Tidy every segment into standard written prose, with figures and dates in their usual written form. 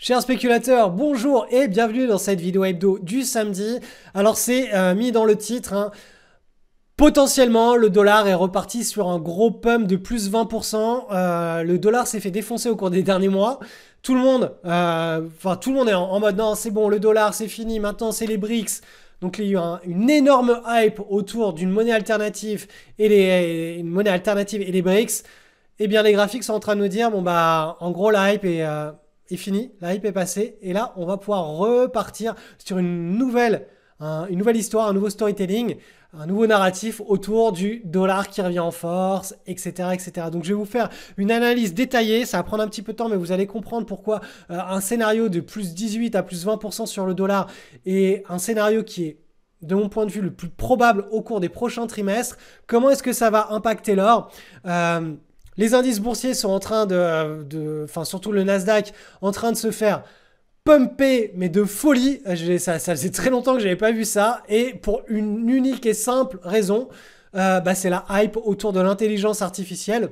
Chers spéculateurs, bonjour et bienvenue dans cette vidéo hebdo du samedi. Alors c'est mis dans le titre, hein. Potentiellement, le dollar est reparti sur un gros pump de plus 20%. Le dollar s'est fait défoncer au cours des derniers mois. Tout le monde, tout le monde est en mode non, c'est bon, le dollar c'est fini, maintenant c'est les BRICS. Donc il y a eu une énorme hype autour d'une monnaie alternative et les BRICS. Eh bien les graphiques sont en train de nous dire, bon bah en gros la hype est finie, la hype est passée. Et là on va pouvoir repartir sur une nouvelle histoire, un nouveau storytelling, un nouveau narratif autour du dollar qui revient en force, etc., etc. Donc je vais vous faire une analyse détaillée, ça va prendre un petit peu de temps, mais vous allez comprendre pourquoi un scénario de plus 18 à plus 20% sur le dollar est un scénario qui est, de mon point de vue, le plus probable au cours des prochains trimestres. Comment est-ce que ça va impacter l'or? Les indices boursiers sont en train surtout le Nasdaq, en train de se faire pumper, mais de folie. Ça faisait très longtemps que je n'avais pas vu ça. Et pour une unique et simple raison, c'est la hype autour de l'intelligence artificielle.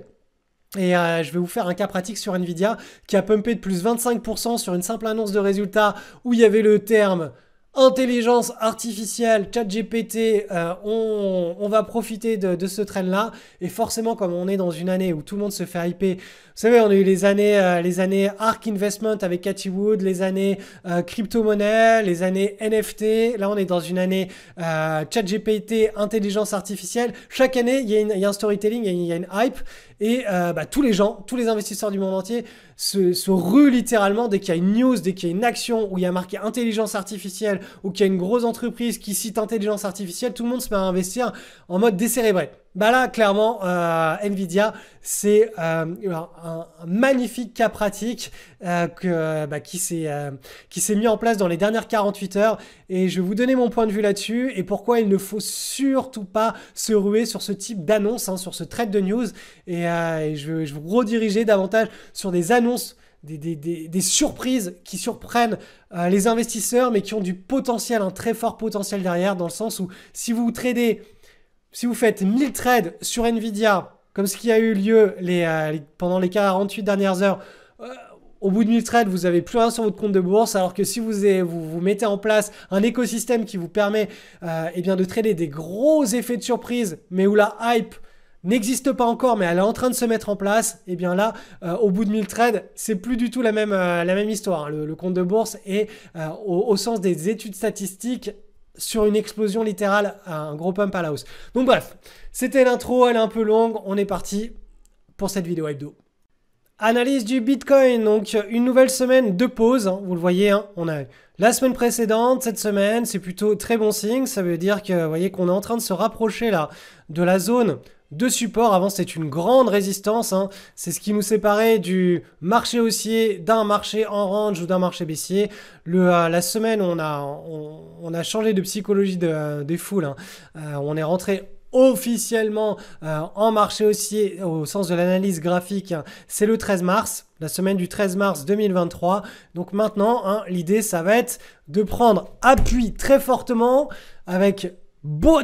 Et je vais vous faire un cas pratique sur Nvidia qui a pumpé de plus 25% sur une simple annonce de résultats où il y avait le terme intelligence artificielle, ChatGPT, on va profiter de ce trend-là. Et forcément, comme on est dans une année où tout le monde se fait hyper, vous savez, on a eu les années ARK Investment avec Cathy Wood, les années crypto-monnaie, les années NFT. Là, on est dans une année ChatGPT, intelligence artificielle. Chaque année, il y a un storytelling, il y a une hype. Et tous les investisseurs du monde entier se ruent littéralement dès qu'il y a une news, dès qu'il y a une action où il y a marqué intelligence artificielle ou qu'il y a une grosse entreprise qui cite intelligence artificielle, tout le monde se met à investir en mode décérébré. Bah là, clairement, Nvidia, c'est un magnifique cas pratique qui s'est mis en place dans les dernières 48 heures. Et je vais vous donner mon point de vue là-dessus et pourquoi il ne faut surtout pas se ruer sur ce type d'annonce, sur ce trade de news. Et je vais vous rediriger davantage sur des annonces, des surprises qui surprennent les investisseurs, mais qui ont du potentiel, un très fort potentiel derrière, dans le sens où si vous faites 1000 trades sur Nvidia, comme ce qui a eu lieu pendant les 48 dernières heures, au bout de 1000 trades, vous n'avez plus rien sur votre compte de bourse, alors que si vous mettez en place un écosystème qui vous permet de trader des gros effets de surprise, mais où la hype n'existe pas encore, mais elle est en train de se mettre en place, et bien là, au bout de 1000 trades, c'est plus du tout la même histoire. Le compte de bourse est, au sens des études statistiques, sur une explosion littérale, un gros pump à la hausse. Donc bref, c'était l'intro, elle est un peu longue, on est parti pour cette vidéo hebdo. Analyse du Bitcoin, donc une nouvelle semaine de pause, vous le voyez, on a la semaine précédente, cette semaine, c'est plutôt très bon signe, ça veut dire que vous voyez qu'on est en train de se rapprocher là de la zone de support. Avant c'était une grande résistance, c'est ce qui nous séparait du marché haussier d'un marché en range ou d'un marché baissier. La semaine on a changé de psychologie des foules, on est rentré officiellement en marché haussier au sens de l'analyse graphique, c'est le 13 mars, la semaine du 13 mars 2023. Donc maintenant, l'idée, ça va être de prendre appui très fortement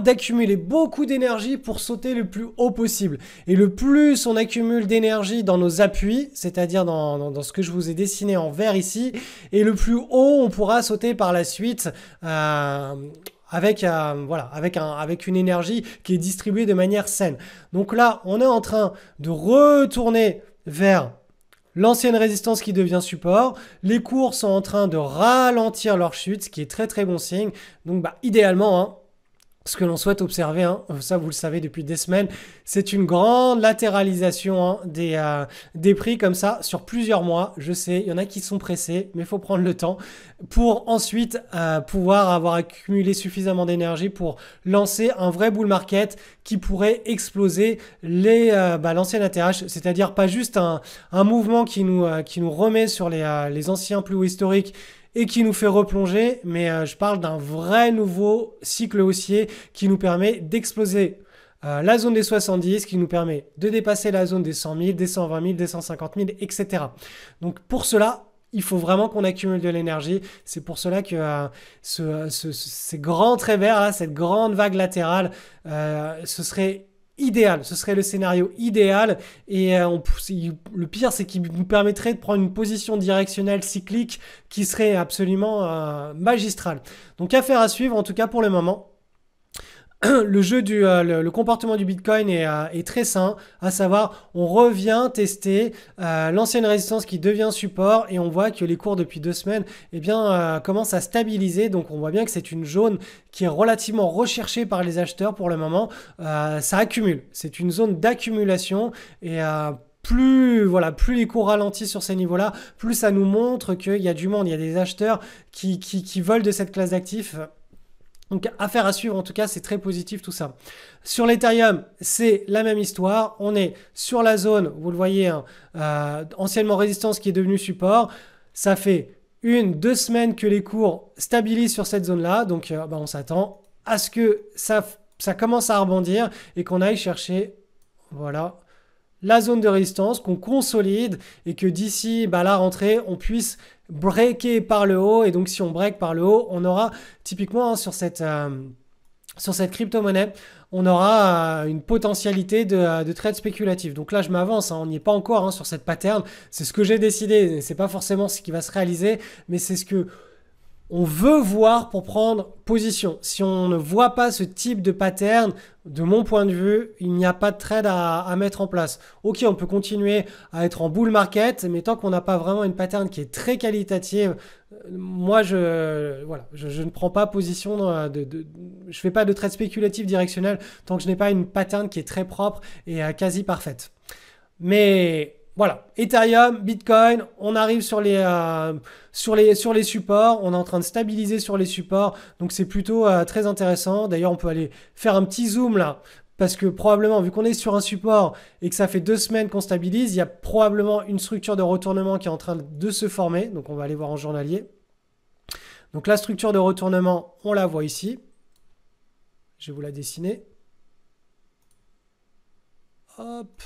d'accumuler beaucoup d'énergie pour sauter le plus haut possible. Et le plus on accumule d'énergie dans nos appuis, c'est-à-dire dans ce que je vous ai dessiné en vert ici, et le plus haut on pourra sauter par la suite avec une énergie qui est distribuée de manière saine. Donc là, on est en train de retourner vers l'ancienne résistance qui devient support. Les cours sont en train de ralentir leur chute, ce qui est très très bon signe. Donc idéalement, ce que l'on souhaite observer, ça vous le savez depuis des semaines, c'est une grande latéralisation des prix comme ça sur plusieurs mois. Je sais, il y en a qui sont pressés, mais il faut prendre le temps pour ensuite pouvoir avoir accumulé suffisamment d'énergie pour lancer un vrai bull market qui pourrait exploser l'ancienne ATH, c'est-à-dire pas juste un mouvement qui nous remet sur les anciens plus hauts historiques et qui nous fait replonger, mais je parle d'un vrai nouveau cycle haussier qui nous permet d'exploser la zone des 70, qui nous permet de dépasser la zone des 100 000, des 120 000, des 150 000, etc. Donc pour cela, il faut vraiment qu'on accumule de l'énergie. C'est pour cela que ces grands traits verts, cette grande vague latérale, ce serait idéal. Ce serait le scénario idéal. Et le pire, c'est qu'il nous permettrait de prendre une position directionnelle cyclique qui serait absolument magistrale. Donc affaire à suivre, en tout cas pour le moment. Le jeu le comportement du Bitcoin est très sain, à savoir on revient tester l'ancienne résistance qui devient support et on voit que les cours depuis 2 semaines commencent à stabiliser. Donc on voit bien que c'est une zone qui est relativement recherchée par les acheteurs pour le moment. Ça accumule, c'est une zone d'accumulation et plus les cours ralentissent sur ces niveaux-là, plus ça nous montre qu'il y a du monde, il y a des acheteurs qui veulent de cette classe d'actifs. Donc, affaire à suivre, en tout cas, c'est très positif tout ça. Sur l'Ethereum, c'est la même histoire. On est sur la zone, vous le voyez, hein, anciennement résistance qui est devenue support. Ça fait 1-2 semaines que les cours stabilisent sur cette zone-là. Donc, on s'attend à ce que ça commence à rebondir et qu'on aille chercher, voilà, la zone de résistance, qu'on consolide et que d'ici la rentrée, on puisse breaker par le haut. Et donc, si on break par le haut, on aura typiquement sur cette crypto-monnaie, on aura une potentialité de trade spéculatif. Donc là, je m'avance, on n'y est pas encore sur cette pattern. C'est ce que j'ai décidé. C'est pas forcément ce qui va se réaliser, mais c'est ce que on veut voir pour prendre position. Si on ne voit pas ce type de pattern, de mon point de vue, il n'y a pas de trade à mettre en place. Ok, on peut continuer à être en bull market, mais tant qu'on n'a pas vraiment une pattern qui est très qualitative, moi, je ne prends pas position, je fais pas de trade spéculatif directionnel tant que je n'ai pas une pattern qui est très propre et quasi parfaite. Mais voilà, Ethereum, Bitcoin, on arrive sur les supports, on est en train de stabiliser sur les supports, donc c'est plutôt très intéressant. D'ailleurs, on peut aller faire un petit zoom là, parce que probablement, vu qu'on est sur un support et que ça fait 2 semaines qu'on stabilise, il y a probablement une structure de retournement qui est en train de se former, donc on va aller voir en journalier. Donc la structure de retournement, on la voit ici. Je vais vous la dessiner. Hop.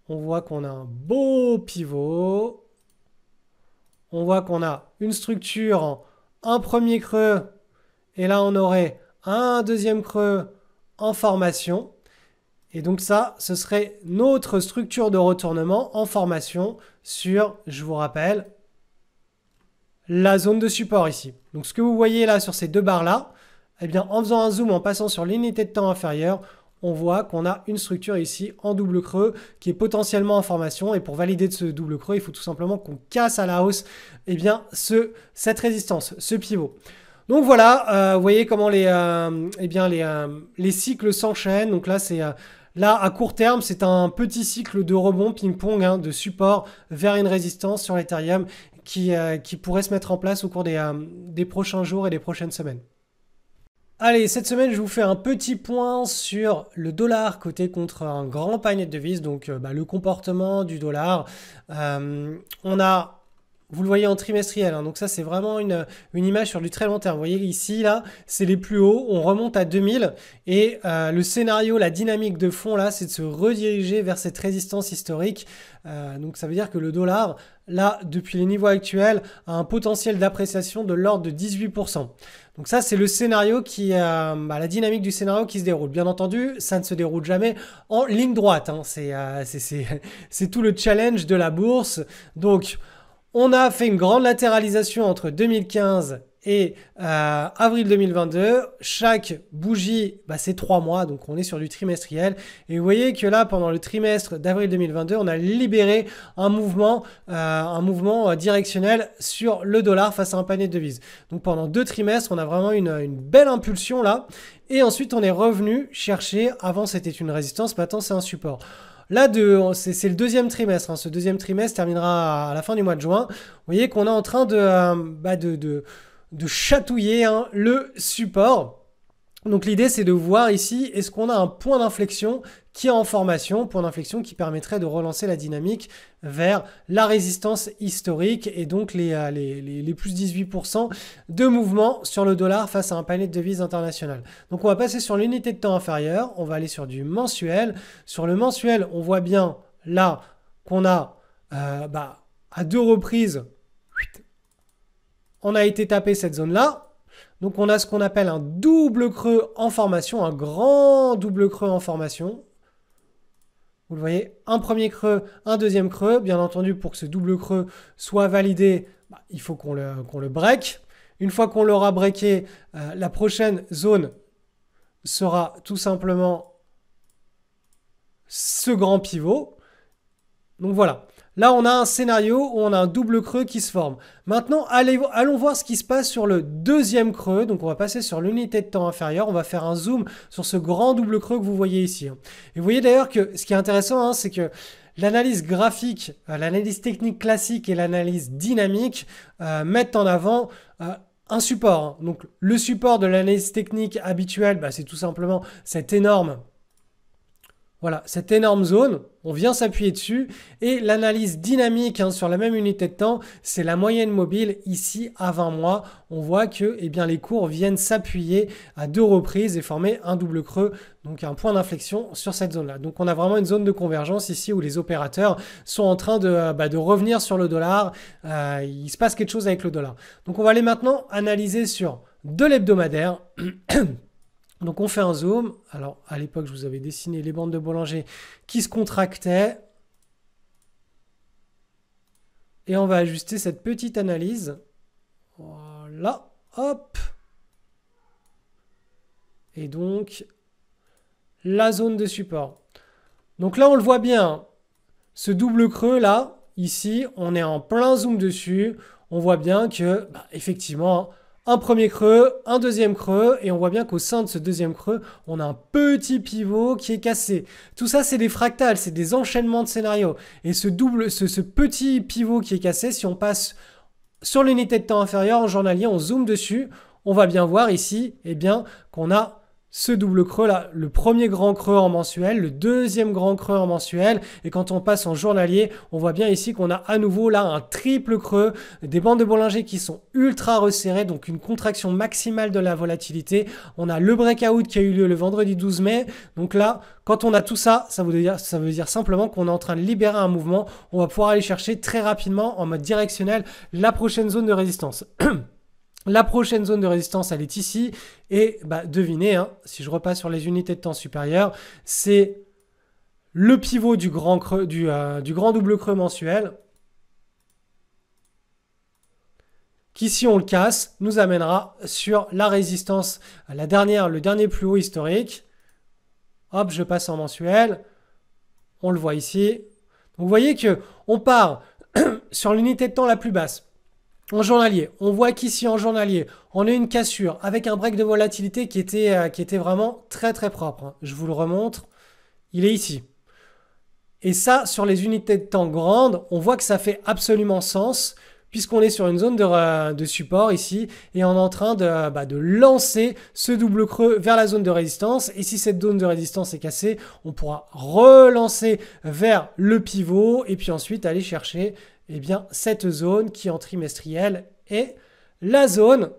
On voit qu'on a un beau pivot. On voit qu'on a une structure en un premier creux. Et là, on aurait un deuxième creux en formation. Et donc ça, ce serait notre structure de retournement en formation sur, je vous rappelle, la zone de support ici. Donc ce que vous voyez là sur ces 2 barres-là, eh bien, en faisant un zoom, en passant sur l'unité de temps inférieure, on voit qu'on a une structure ici en double creux qui est potentiellement en formation. Et pour valider de ce double creux, il faut tout simplement qu'on casse à la hausse cette résistance, ce pivot. Donc voilà, vous voyez comment les cycles s'enchaînent. Donc là, là, à court terme, c'est un petit cycle de rebond ping-pong, de support vers une résistance sur l'Ethereum qui pourrait se mettre en place au cours des prochains jours et des prochaines semaines. Allez, cette semaine, je vous fais un petit point sur le dollar coté contre un grand panier de devises, donc le comportement du dollar. On a, vous le voyez en trimestriel, donc ça c'est vraiment une image sur du très long terme. Vous voyez ici, là, c'est les plus hauts, on remonte à 2000 et le scénario, la dynamique de fond là, c'est de se rediriger vers cette résistance historique. Donc ça veut dire que le dollar, là, depuis les niveaux actuels, a un potentiel d'appréciation de l'ordre de 18%. Donc ça, c'est le scénario la dynamique du scénario qui se déroule. Bien entendu, ça ne se déroule jamais en ligne droite. C'est tout le challenge de la bourse. Donc, on a fait une grande latéralisation entre 2015 et avril 2022. Chaque bougie, c'est 3 mois, donc on est sur du trimestriel. Et vous voyez que là, pendant le trimestre d'avril 2022, on a libéré un mouvement directionnel sur le dollar face à un panier de devises. Donc pendant 2 trimestres, on a vraiment une belle impulsion là. Et ensuite, on est revenu chercher, avant c'était une résistance, maintenant c'est un support. Là, c'est le 2e trimestre. Ce 2e trimestre terminera à la fin du mois de juin. Vous voyez qu'on est en train de chatouiller le support. Donc l'idée, c'est de voir ici, est-ce qu'on a un point d'inflexion qui est en formation, point d'inflexion qui permettrait de relancer la dynamique vers la résistance historique et donc les plus 18% de mouvement sur le dollar face à un panier de devises internationales. Donc on va passer sur l'unité de temps inférieure, on va aller sur du mensuel. Sur le mensuel, on voit bien là qu'on a à 2 reprises, on a été tapé cette zone-là. Donc on a ce qu'on appelle un double creux en formation, un grand double creux en formation. Vous le voyez, un premier creux, un deuxième creux. Bien entendu, pour que ce double creux soit validé, il faut qu'on le break. Une fois qu'on l'aura breaké, la prochaine zone sera tout simplement ce grand pivot. Donc voilà. Là, on a un scénario où on a un double creux qui se forme. Maintenant, allons voir ce qui se passe sur le deuxième creux. Donc, on va passer sur l'unité de temps inférieure. On va faire un zoom sur ce grand double creux que vous voyez ici. Et vous voyez d'ailleurs que ce qui est intéressant, c'est que l'analyse graphique, l'analyse technique classique et l'analyse dynamique mettent en avant un support. Donc, le support de l'analyse technique habituelle, c'est tout simplement cette énorme zone, on vient s'appuyer dessus. Et l'analyse dynamique sur la même unité de temps, c'est la moyenne mobile ici à 20 mois. On voit que les cours viennent s'appuyer à 2 reprises et former un double creux, donc un point d'inflexion sur cette zone-là. Donc on a vraiment une zone de convergence ici où les opérateurs sont en train de revenir sur le dollar. Il se passe quelque chose avec le dollar. Donc on va aller maintenant analyser sur de l'hebdomadaire. Donc on fait un zoom. Alors à l'époque, je vous avais dessiné les bandes de Bollinger qui se contractaient. Et on va ajuster cette petite analyse. Voilà. Hop. Et donc, la zone de support. Donc là, on le voit bien. Ce double creux là, ici, on est en plein zoom dessus. On voit bien que, effectivement, un premier creux, un deuxième creux, et on voit bien qu'au sein de ce deuxième creux, on a un petit pivot qui est cassé. Tout ça, c'est des fractales, c'est des enchaînements de scénarios. Et ce petit pivot qui est cassé, si on passe sur l'unité de temps inférieure en journalier, on zoome dessus, on va bien voir ici qu'on a ce double creux là, le premier grand creux en mensuel, le deuxième grand creux en mensuel, et quand on passe en journalier, on voit bien ici qu'on a à nouveau là un triple creux, des bandes de Bollinger qui sont ultra resserrées, donc une contraction maximale de la volatilité. On a le breakout qui a eu lieu le vendredi 12 mai, donc là, quand on a tout ça, ça veut dire simplement qu'on est en train de libérer un mouvement. On va pouvoir aller chercher très rapidement en mode directionnel la prochaine zone de résistance. La prochaine zone de résistance, elle est ici. Et devinez, si je repasse sur les unités de temps supérieures, c'est le pivot du grand double creux mensuel qui, si on le casse, nous amènera sur la résistance, le dernier plus haut historique. Hop, je passe en mensuel. On le voit ici. Donc, vous voyez qu'on part sur l'unité de temps la plus basse. En journalier, on voit qu'ici en journalier, on a une cassure avec un break de volatilité qui était vraiment très très propre. Je vous le remontre, il est ici. Et ça, sur les unités de temps grandes, on voit que ça fait absolument sens puisqu'on est sur une zone de support ici et on est en train de lancer ce double creux vers la zone de résistance. Et si cette zone de résistance est cassée, on pourra relancer vers le pivot et puis ensuite aller chercher cette zone qui en trimestriel est la zone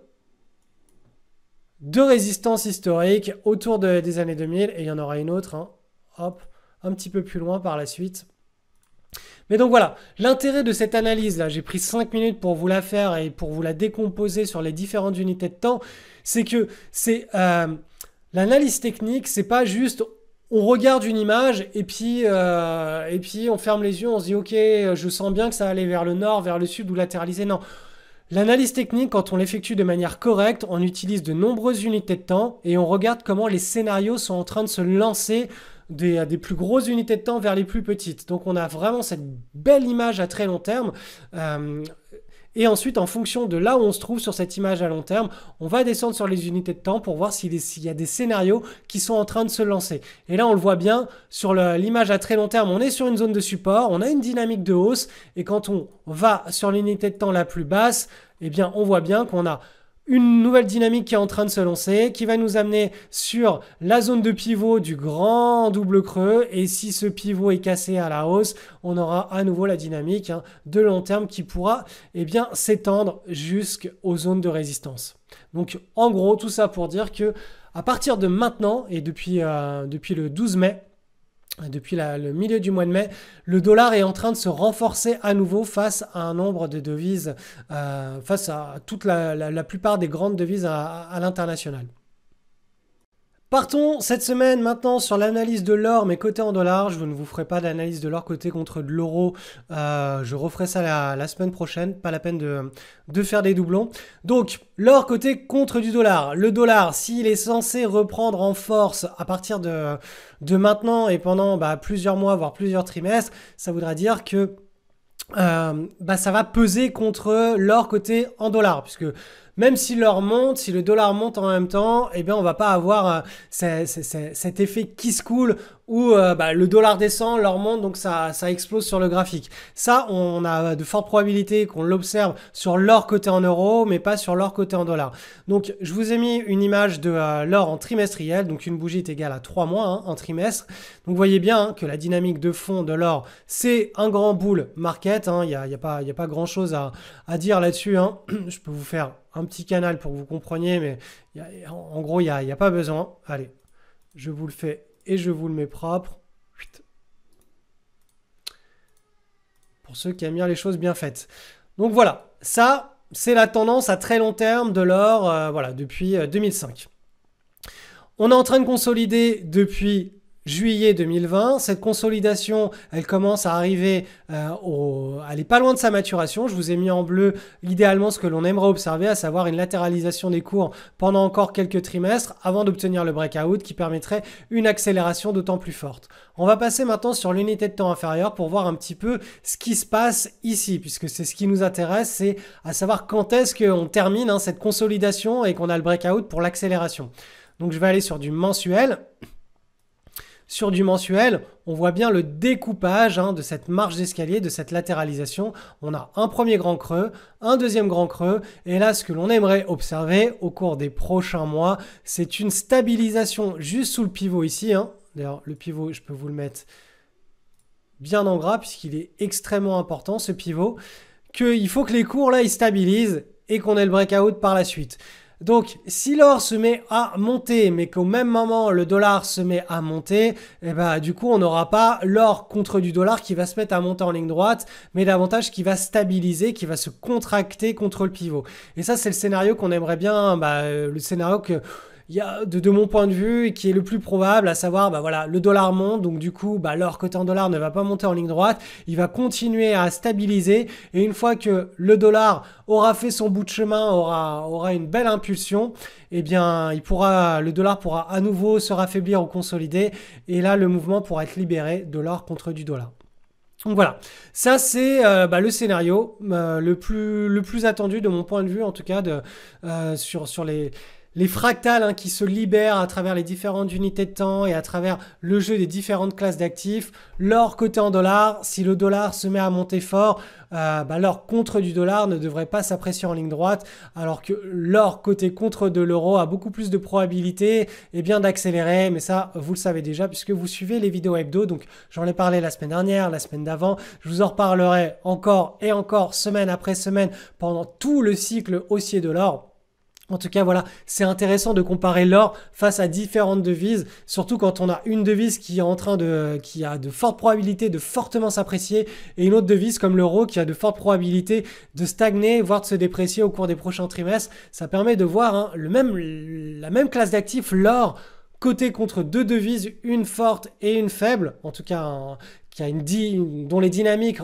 de résistance historique autour des années 2000. Et il y en aura une autre, hop, un petit peu plus loin par la suite. Mais donc voilà, l'intérêt de cette analyse-là, j'ai pris 5 minutes pour vous la faire et pour vous la décomposer sur les différentes unités de temps, c'est que l'analyse technique, c'est pas juste... On regarde une image et puis on ferme les yeux, on se dit « Ok, je sens bien que ça va aller vers le nord, vers le sud ou latéraliser. » Non. L'analyse technique, quand on l'effectue de manière correcte, on utilise de nombreuses unités de temps et on regarde comment les scénarios sont en train de se lancer des plus grosses unités de temps vers les plus petites. Donc on a vraiment cette belle image à très long terme. Et ensuite, en fonction de là où on se trouve sur cette image à long terme, on va descendre sur les unités de temps pour voir s'il y a des scénarios qui sont en train de se lancer. Et là, on le voit bien, sur l'image à très long terme, on est sur une zone de support, on a une dynamique de hausse. Et quand on va sur l'unité de temps la plus basse, on voit bien qu'on a une nouvelle dynamique qui est en train de se lancer, qui va nous amener sur la zone de pivot du grand double creux. Et si ce pivot est cassé à la hausse, on aura à nouveau la dynamique de long terme qui pourra s'étendre jusqu'aux zones de résistance. Donc en gros, tout ça pour dire que à partir de maintenant et depuis le 12 mai, depuis le milieu du mois de mai, le dollar est en train de se renforcer à nouveau face à un nombre de devises, face à toute la plupart des grandes devises à l'international. Partons cette semaine maintenant sur l'analyse de l'or, mais coté en dollars. Je ne vous ferai pas d'analyse de l'or côté contre de l'euro. Je referai ça la semaine prochaine. Pas la peine de faire des doublons. Donc, l'or côté contre du dollar. Le dollar, s'il est censé reprendre en force à partir de maintenant et pendant plusieurs mois, voire plusieurs trimestres, ça voudra dire que ça va peser contre l'or côté en dollars, puisque même si l'or monte, si le dollar monte en même temps, eh bien on va pas avoir cet effet kiss cool où le dollar descend, l'or monte, donc ça explose sur le graphique. Ça, on a de fortes probabilités qu'on l'observe sur l'or coté en euros, mais pas sur l'or coté en dollars. Donc je vous ai mis une image de l'or en trimestriel, donc une bougie est égale à 3 mois en trimestre. Donc vous voyez bien que la dynamique de fond de l'or, c'est un grand bull market. Il n'y a pas grand chose à dire là-dessus. Je peux vous faire un petit canal pour que vous compreniez, mais en gros, il n'y a pas besoin. Allez, je vous le fais et je vous le mets propre. Pour ceux qui aiment bien les choses bien faites. Donc voilà, ça, c'est la tendance à très long terme de l'or depuis 2005. On est en train de consolider depuis juillet 2020. Cette consolidation, elle commence à arriver, elle est pas loin de sa maturation. Je vous ai mis en bleu idéalement ce que l'on aimerait observer, à savoir une latéralisation des cours pendant encore quelques trimestres avant d'obtenir le breakout qui permettrait une accélération d'autant plus forte. On va passer maintenant sur l'unité de temps inférieure pour voir un petit peu ce qui se passe ici, puisque c'est ce qui nous intéresse, c'est à savoir quand est-ce qu'on termine cette consolidation et qu'on a le breakout pour l'accélération. Donc je vais aller sur du mensuel. Sur du mensuel, on voit bien le découpage de cette marche d'escalier, de cette latéralisation. On a un premier grand creux, un deuxième grand creux. Et là, ce que l'on aimerait observer au cours des prochains mois, c'est une stabilisation juste sous le pivot ici. D'ailleurs, le pivot, je peux vous le mettre bien en gras puisqu'il est extrêmement important, ce pivot. Il faut que les cours, là, ils stabilisent et qu'on ait le breakout par la suite. Donc, si l'or se met à monter, mais qu'au même moment, le dollar se met à monter, du coup, on n'aura pas l'or contre du dollar qui va se mettre à monter en ligne droite, mais davantage qui va stabiliser, qui va se contracter contre le pivot. Et ça, c'est le scénario qu'on aimerait bien, le scénario que... Il y a de mon point de vue qui est le plus probable, à savoir le dollar monte, donc du coup l'or coté en dollars ne va pas monter en ligne droite, il va continuer à stabiliser et une fois que le dollar aura fait son bout de chemin, aura une belle impulsion, le dollar pourra à nouveau se raffaiblir ou consolider et là le mouvement pourra être libéré de l'or contre du dollar. Donc voilà, ça c'est le scénario le plus attendu de mon point de vue en tout cas sur les fractales qui se libèrent à travers les différentes unités de temps et à travers le jeu des différentes classes d'actifs. L'or coté en dollars, si le dollar se met à monter fort, l'or contre du dollar ne devrait pas s'apprécier en ligne droite, alors que l'or coté contre de l'euro a beaucoup plus de probabilité d'accélérer. Mais ça, vous le savez déjà puisque vous suivez les vidéos hebdo. Donc j'en ai parlé la semaine dernière, la semaine d'avant. Je vous en reparlerai encore et encore, semaine après semaine, pendant tout le cycle haussier de l'or. En tout cas, voilà, c'est intéressant de comparer l'or face à différentes devises, surtout quand on a une devise qui a de fortes probabilités de fortement s'apprécier et une autre devise comme l'euro qui a de fortes probabilités de stagner, voire de se déprécier au cours des prochains trimestres. Ça permet de voir la même classe d'actifs, l'or, coté contre deux devises, une forte et une faible, en tout cas dont les dynamiques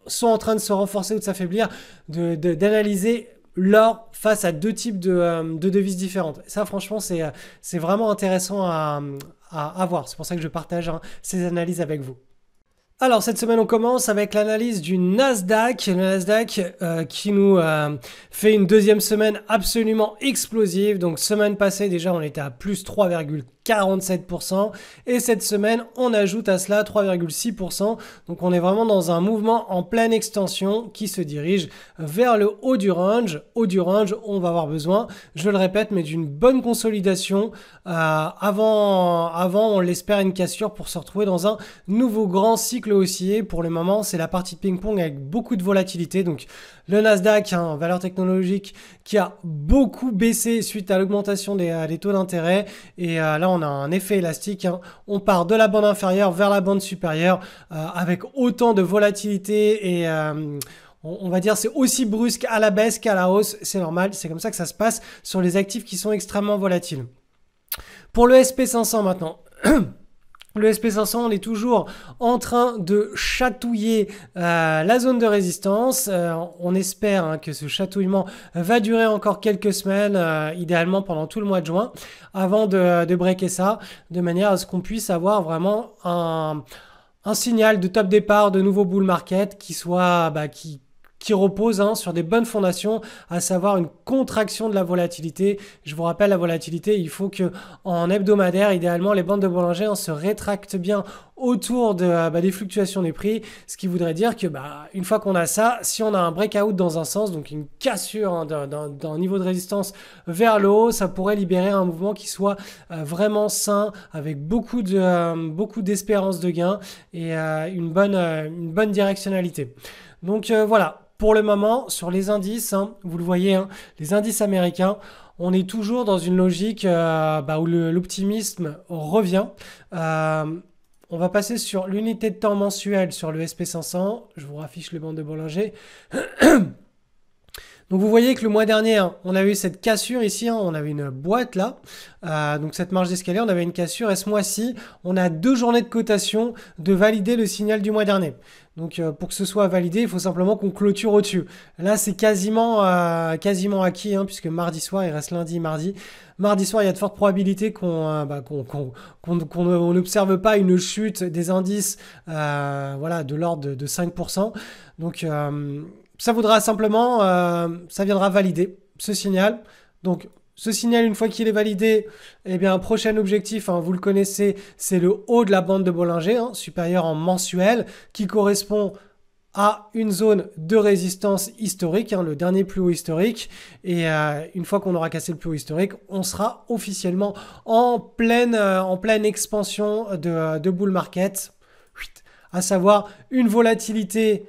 sont en train de se renforcer ou de s'affaiblir, d'analyser l'or face à deux types de devises différentes. Ça, franchement, c'est vraiment intéressant à voir. C'est pour ça que je partage ces analyses avec vous. Alors, cette semaine, on commence avec l'analyse du Nasdaq. Le Nasdaq qui nous fait une deuxième semaine absolument explosive. Donc, semaine passée, déjà, on était à plus 3,47%. Et cette semaine, on ajoute à cela 3,6%. Donc, on est vraiment dans un mouvement en pleine extension qui se dirige vers le haut du range. Haut du range, on va avoir besoin, je le répète, mais d'une bonne consolidation. Avant, on l'espère, une cassure pour se retrouver dans un nouveau grand cycle haussier. Pour le moment, c'est la partie de ping-pong avec beaucoup de volatilité. Donc, le Nasdaq, valeur technologique qui a beaucoup baissé suite à l'augmentation des taux d'intérêt. Et là, on on a un effet élastique, hein. On part de la bande inférieure vers la bande supérieure avec autant de volatilité et on va dire c'est aussi brusque à la baisse qu'à la hausse. C'est normal, c'est comme ça que ça se passe sur les actifs qui sont extrêmement volatiles. Pour le SP500 maintenant. Le SP500, on est toujours en train de chatouiller la zone de résistance. On espère hein, que ce chatouillement va durer encore quelques semaines, idéalement pendant tout le mois de juin, avant de breaker ça, de manière à ce qu'on puisse avoir vraiment un signal de top départ de nouveau bull market qui soit qui repose hein, sur des bonnes fondations, à savoir une contraction de la volatilité. Je vous rappelle, la volatilité, il faut que en hebdomadaire, idéalement, les bandes de Bollinger hein, se rétractent bien autour des fluctuations des prix, ce qui voudrait dire que une fois qu'on a ça, si on a un breakout dans un sens, donc une cassure hein, d'un niveau de résistance vers le haut, ça pourrait libérer un mouvement qui soit vraiment sain, avec beaucoup d'espérance de gain et une bonne directionnalité. Donc voilà. Pour le moment, sur les indices, hein, vous le voyez, hein, les indices américains, on est toujours dans une logique où l'optimisme revient. On va passer sur l'unité de temps mensuelle sur le SP500. Je vous raffiche les bandes de Bollinger. Donc vous voyez que le mois dernier, hein, on avait eu cette cassure ici, hein, on avait une boîte là, donc cette marge d'escalier, on avait une cassure et ce mois-ci, on a 2 journées de cotation de valider le signal du mois dernier. Donc pour que ce soit validé, il faut simplement qu'on clôture au-dessus. Là c'est quasiment acquis, hein, puisque mardi soir, il reste lundi, mardi. Mardi soir, il y a de fortes probabilités qu'on n'observe pas une chute des indices de l'ordre de 5%. Donc ça voudra simplement, ça viendra valider ce signal. Donc, ce signal, une fois qu'il est validé, eh bien, prochain objectif, hein, vous le connaissez, c'est le haut de la bande de Bollinger, hein, supérieur en mensuel, qui correspond à une zone de résistance historique, hein, le dernier plus haut historique. Et une fois qu'on aura cassé le plus haut historique, on sera officiellement en pleine expansion de bull market, à savoir une volatilité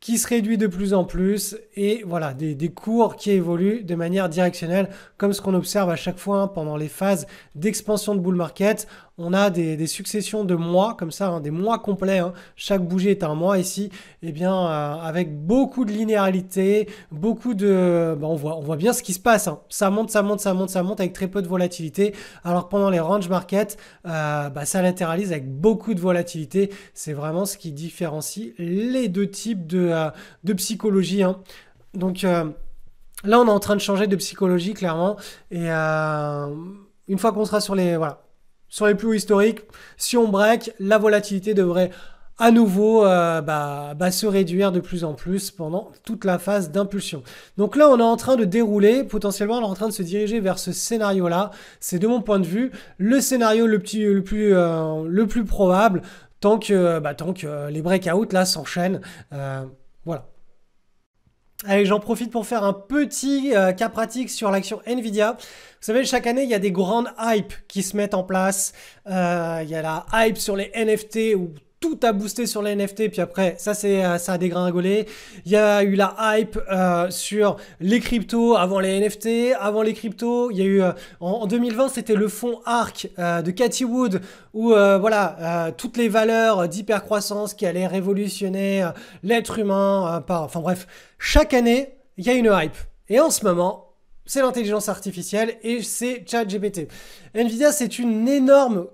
qui se réduit de plus en plus et voilà, des cours qui évoluent de manière directionnelle comme ce qu'on observe à chaque fois hein, pendant les phases d'expansion de bull market. On a des successions de mois comme ça, hein, des mois complets. Hein. Chaque bougie est un mois ici. Et bien, avec beaucoup de linéarité, beaucoup de... on voit bien ce qui se passe. Hein. Ça monte avec très peu de volatilité. Alors que pendant les range market, ça latéralise avec beaucoup de volatilité. C'est vraiment ce qui différencie les deux types de psychologie. Hein. Donc là, on est en train de changer de psychologie, clairement. Et une fois qu'on sera sur les plus hauts historiques, si on break, la volatilité devrait à nouveau se réduire de plus en plus pendant toute la phase d'impulsion. Donc là, on est en train de dérouler, potentiellement, on est en train de se diriger vers ce scénario-là. C'est de mon point de vue le scénario le plus probable tant que les breakouts là s'enchaînent. Voilà. Allez, j'en profite pour faire un petit cas pratique sur l'action Nvidia. Vous savez, chaque année, il y a des grandes hypes qui se mettent en place. Il y a la hype sur les NFT où tout a boosté sur les NFT, puis après, ça a dégringolé. Il y a eu la hype sur les cryptos avant les NFT, avant les cryptos. Il y a eu, en 2020, c'était le fonds ARK de Cathie Wood, où toutes les valeurs d'hypercroissance qui allaient révolutionner l'être humain. Enfin bref, chaque année, il y a une hype. Et en ce moment, c'est l'intelligence artificielle et c'est ChatGPT. Nvidia, c'est une énorme...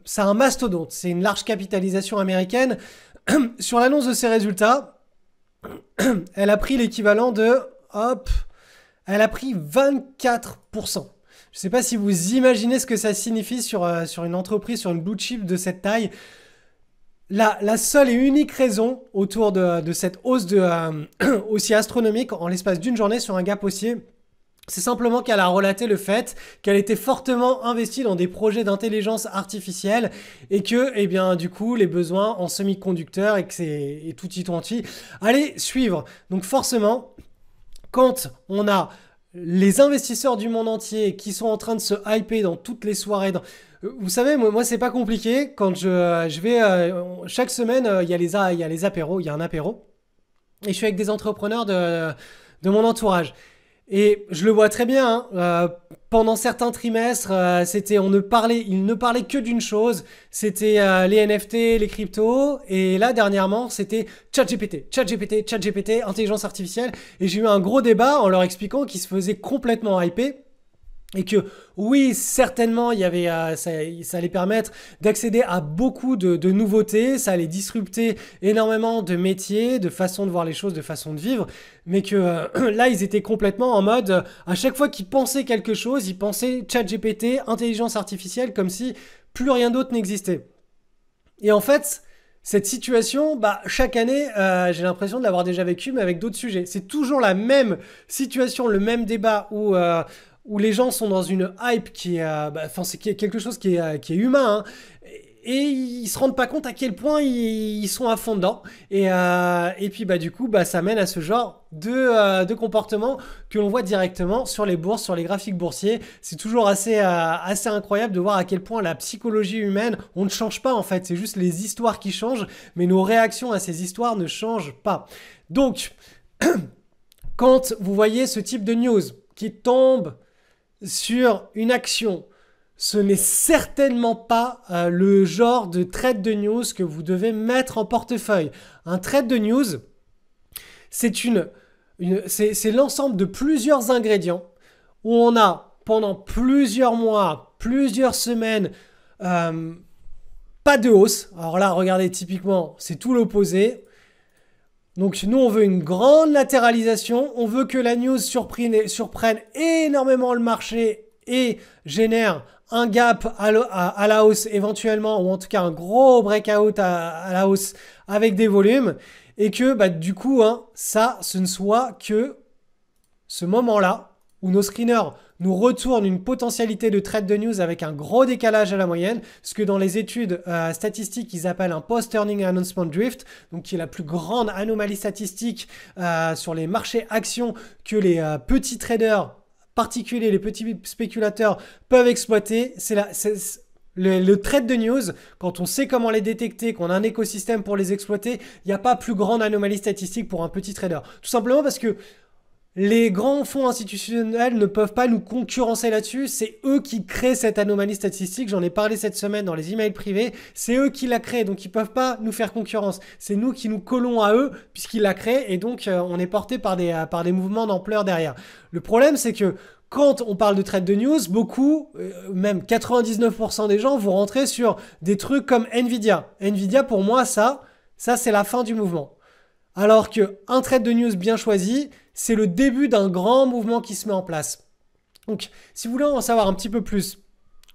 c'est un mastodonte, c'est une large capitalisation américaine. Sur l'annonce de ses résultats, elle a pris l'équivalent elle a pris 24%. Je ne sais pas si vous imaginez ce que ça signifie sur une entreprise, sur une blue chip de cette taille. La seule et unique raison autour de cette hausse aussi astronomique en l'espace d'une journée sur un gap haussier, c'est simplement qu'elle a relaté le fait qu'elle était fortement investie dans des projets d'intelligence artificielle et que, du coup, les besoins en semi-conducteurs et tout allaient suivre. Donc forcément, quand on a les investisseurs du monde entier qui sont en train de se hyper dans toutes les soirées... Vous savez, moi c'est pas compliqué. Quand je vais... chaque semaine, il y a les apéros, il y a un apéro. Et je suis avec des entrepreneurs de mon entourage. Et je le vois très bien, hein, pendant certains trimestres, il ne parlait que d'une chose, c'était les NFT, les cryptos, et là dernièrement c'était ChatGPT, ChatGPT, ChatGPT, intelligence artificielle, et j'ai eu un gros débat en leur expliquant qu'ils se faisaient complètement hyper. Et que oui, certainement, ça allait permettre d'accéder à beaucoup de nouveautés, ça allait disrupter énormément de métiers, de façons de voir les choses, de façons de vivre, mais que là, ils étaient complètement en mode, à chaque fois qu'ils pensaient quelque chose, ils pensaient ChatGPT, intelligence artificielle, comme si plus rien d'autre n'existait. Et en fait, cette situation, bah, chaque année, j'ai l'impression de l'avoir déjà vécu, mais avec d'autres sujets. C'est toujours la même situation, le même débat où les gens sont dans une hype qui est, c'est quelque chose qui est humain, hein, et ils se rendent pas compte à quel point ils sont à fond dedans. Et puis bah du coup, bah ça mène à ce genre de comportement que l'on voit directement sur les bourses, sur les graphiques boursiers. C'est toujours assez incroyable de voir à quel point la psychologie humaine, on ne change pas en fait. C'est juste les histoires qui changent, mais nos réactions à ces histoires ne changent pas. Donc, quand vous voyez ce type de news qui tombe sur une action, ce n'est certainement pas le genre de trade de news que vous devez mettre en portefeuille. Un trade de news, c'est l'ensemble de plusieurs ingrédients où on a pendant plusieurs mois, plusieurs semaines, pas de hausse. Alors là, regardez, typiquement, c'est tout l'opposé. Donc nous, on veut une grande latéralisation, on veut que la news surprenne énormément le marché et génère un gap à la hausse éventuellement, ou en tout cas un gros breakout à la hausse avec des volumes, et que bah, du coup, hein, ce ne soit que ce moment-là où nos screeners nous retournent une potentialité de trade de news avec un gros décalage à la moyenne, ce que dans les études statistiques, ils appellent un post-earning announcement drift, donc qui est la plus grande anomalie statistique sur les marchés actions que les petits traders particuliers, les petits spéculateurs peuvent exploiter. Le trade de news, quand on sait comment les détecter, qu'on a un écosystème pour les exploiter, il n'y a pas plus grande anomalie statistique pour un petit trader. Tout simplement parce que les grands fonds institutionnels ne peuvent pas nous concurrencer là-dessus. C'est eux qui créent cette anomalie statistique. J'en ai parlé cette semaine dans les emails privés. C'est eux qui la créent, donc ils ne peuvent pas nous faire concurrence. C'est nous qui nous collons à eux puisqu'ils la créent et donc on est porté par des mouvements d'ampleur derrière. Le problème, c'est que quand on parle de trade de news, beaucoup, même 99% des gens vont rentrer sur des trucs comme Nvidia. Nvidia, pour moi, ça c'est la fin du mouvement. Alors qu'un trade de news bien choisi, c'est le début d'un grand mouvement qui se met en place. Donc, si vous voulez en savoir un petit peu plus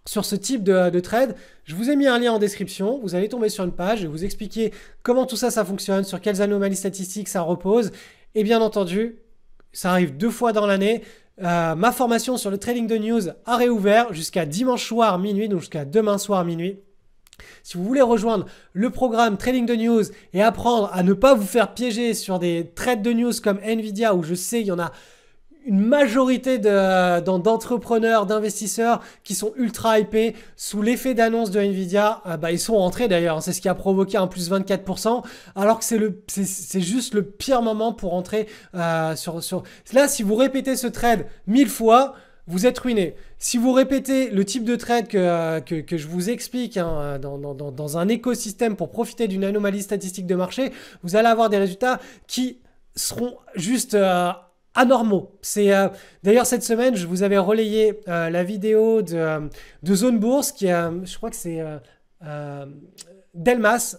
sur ce type de trade, je vous ai mis un lien en description. Vous allez tomber sur une page, je vais vous expliquer comment tout ça fonctionne, sur quelles anomalies statistiques ça repose. Et bien entendu, ça arrive 2 fois dans l'année. Ma formation sur le trading de news a réouvert jusqu'à dimanche soir minuit, donc jusqu'à demain soir minuit. Si vous voulez rejoindre le programme Trading de News et apprendre à ne pas vous faire piéger sur des trades de news comme Nvidia, où je sais il y en a une majorité d'entrepreneurs, d'investisseurs qui sont ultra hypés sous l'effet d'annonce de Nvidia, ils sont rentrés d'ailleurs. C'est ce qui a provoqué un plus 24%, alors que c'est juste le pire moment pour rentrer sur... Là, si vous répétez ce trade 1000 fois, vous êtes ruiné. Si vous répétez le type de trade que je vous explique hein, dans un écosystème pour profiter d'une anomalie statistique de marché, vous allez avoir des résultats qui seront juste anormaux. D'ailleurs cette semaine, je vous avais relayé la vidéo de Zone Bourse, je crois que c'est Delmas,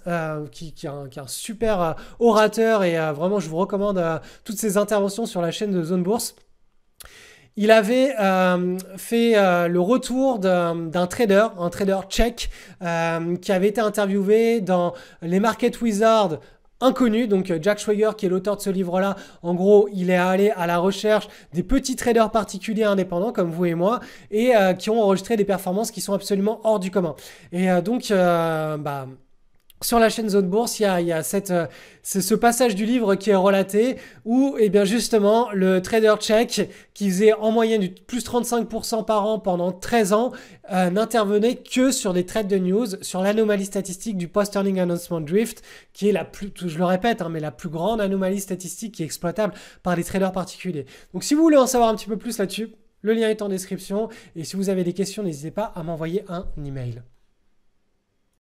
qui est un super orateur et vraiment je vous recommande toutes ses interventions sur la chaîne de Zone Bourse. Il avait fait le retour d'un trader, un trader tchèque, qui avait été interviewé dans les Market Wizards inconnus. Donc Jack Schwager, qui est l'auteur de ce livre-là, en gros, il est allé à la recherche des petits traders particuliers indépendants comme vous et moi, et qui ont enregistré des performances qui sont absolument hors du commun. Et sur la chaîne Zone Bourse, il y a ce passage du livre qui est relaté où, eh bien justement, le trader tchèque, qui faisait en moyenne du plus 35% par an pendant 13 ans, n'intervenait que sur des trades de news, sur l'anomalie statistique du Post-Earning Announcement Drift, qui est la plus, je le répète, hein, mais la plus grande anomalie statistique qui est exploitable par des traders particuliers. Donc si vous voulez en savoir un petit peu plus là-dessus, le lien est en description. Et si vous avez des questions, n'hésitez pas à m'envoyer un email.